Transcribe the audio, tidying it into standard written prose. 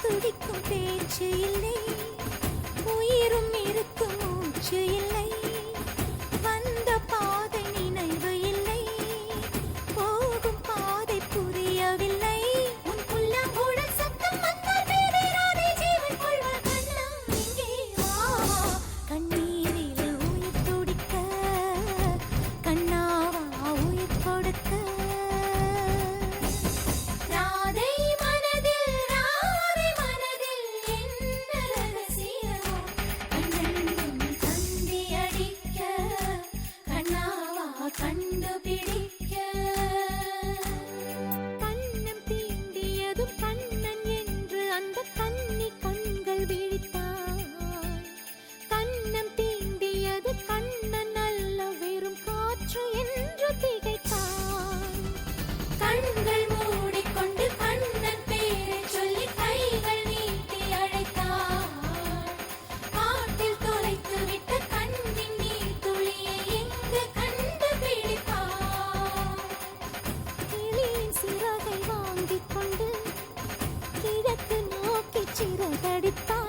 துடிக்கும் பேச்சு இல்லை, உயிரும் இருக்கும் மூச்சு இல்லை, வந்த பாதை நினைவு இல்லை, போகும் பாதை புரியவில்லை. உன் உள்ளம் உடல் சத்தம் வந்தால் பேரிராதே ஜீவன் கொள்வார். கண்ணம் இங்கே வா, கண்ணீரில் உயிர் துடிக்க, கண்ணாவா உயிர் கொடுக்க. ராதை மனதில் என்ன ரகசியமோ, கண்ணெங்கும் தந்தி அடிக்க, கண்ணாவா கண்டுபிடிக்க. கண்ணம் தீண்டியதும் கண்ணன் என்று அந்த கன்னி கண்கள் விழித்தாய். கண்ணம் தீண்டியது கண்ணன் அல்ல, வெறும் காற்று என்று திகைத்தாய். கண்கள் மூடிக்கொண்டு கண்ணன் பேரை சொல்லி கைகள் நீட்டி அழைத்தார். காட்டில் தொலைத்து விட்ட கண்ணின் நீர் துளியை எங்கு கண்டுபிடிப்பார். கிளியின் சிறகை வாங்கிக் கொண்டு கிழக்கு நோக்கி சிறகடித்தார்.